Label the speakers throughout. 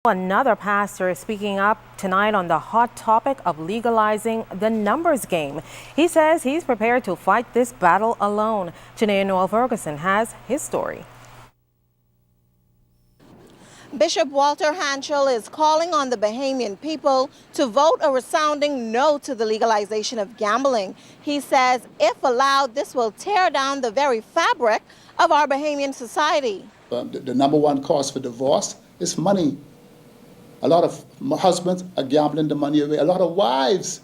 Speaker 1: Another pastor is speaking up tonight on the hot topic of legalizing the numbers game. He says he's prepared to fight this battle alone. Janae Ferguson has his story.
Speaker 2: Bishop Walter Hanchell is calling on the Bahamian people to vote a resounding no to the legalization of gambling. He says if allowed, this will tear down the very fabric of our Bahamian society.
Speaker 3: The number one cause for divorce is money. A lot of husbands are gambling the money away. A lot of wives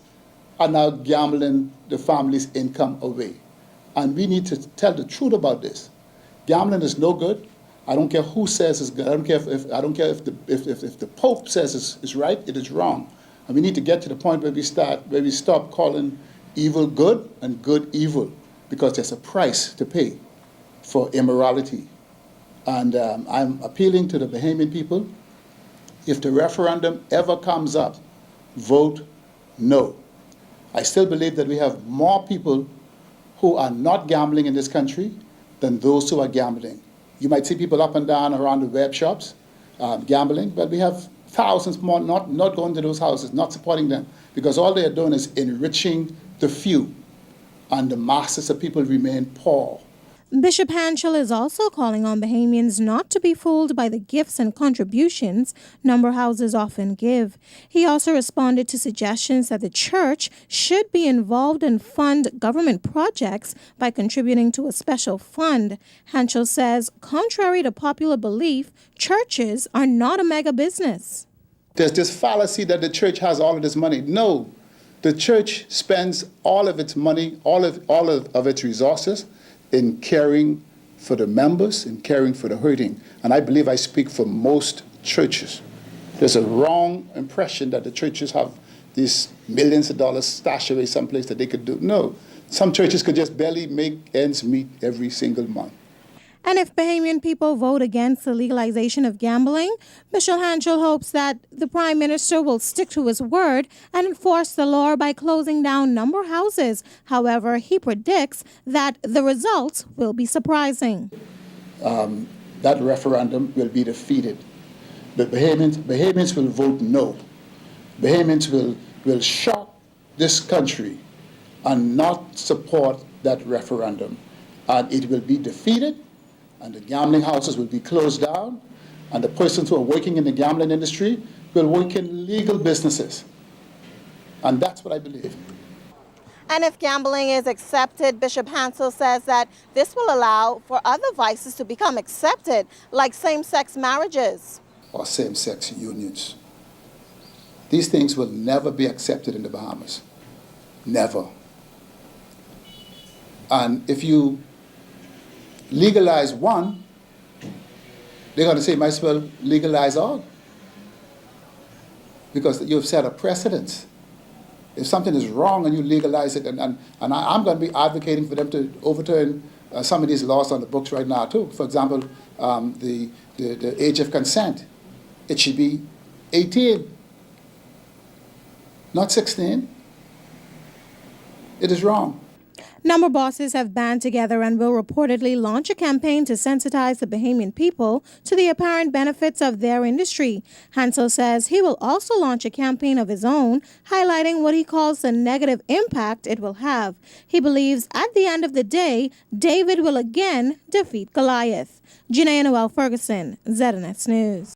Speaker 3: are now gambling the family's income away. And we need to tell the truth about this. Gambling is no good. I don't care who says it's good. I don't care if the Pope says it's right. It is wrong. And we need to get to the point where we stop calling evil good and good evil, because there's a price to pay for immorality. And I'm appealing to the Bahamian people. If the referendum ever comes up, vote no. I still believe that we have more people who are not gambling in this country than those who are gambling. You might see people up and down around the web shops gambling, but we have thousands more not going to those houses, not supporting them, because all they are doing is enriching the few, and the masses of people remain poor.
Speaker 4: Bishop Hanchell is also calling on Bahamians not to be fooled by the gifts and contributions number houses often give. He also responded to suggestions that the church should be involved and fund government projects by contributing to a special fund. Hanchell says, contrary to popular belief, churches are not a mega business.
Speaker 3: There's this fallacy that the church has all of this money. No, the church spends all of its money, all of its resources in caring for the members, in caring for the hurting. And I believe I speak for most churches. There's a wrong impression that the churches have these millions of dollars stashed away someplace that they could do. No, some churches could just barely make ends meet every single month.
Speaker 4: And if Bahamian people vote against the legalization of gambling, Bishop Hanchell hopes that the Prime Minister will stick to his word and enforce the law by closing down number houses. However, he predicts that the results will be surprising.
Speaker 3: That referendum will be defeated. But Bahamians will vote no. Bahamians will shock this country and not support that referendum. And it will be defeated, and the gambling houses will be closed down, and the persons who are working in the gambling industry will work in legal businesses. And that's what I believe.
Speaker 2: And if gambling is accepted, Bishop Hanchell says that this will allow for other vices to become accepted, like same-sex marriages.
Speaker 3: Or same-sex unions. These things will never be accepted in the Bahamas. Never. And if you legalize one, they're going to say, might as well legalize all, because you've set a precedent. If something is wrong and you legalize it, and I'm going to be advocating for them to overturn some of these laws on the books right now too. For example, the age of consent. It should be 18, not 16. It is wrong.
Speaker 4: Number bosses have band together and will reportedly launch a campaign to sensitize the Bahamian people to the apparent benefits of their industry. Hanchell says he will also launch a campaign of his own, highlighting what he calls the negative impact it will have. He believes at the end of the day, David will again defeat Goliath. Janae Ferguson, ZNS News.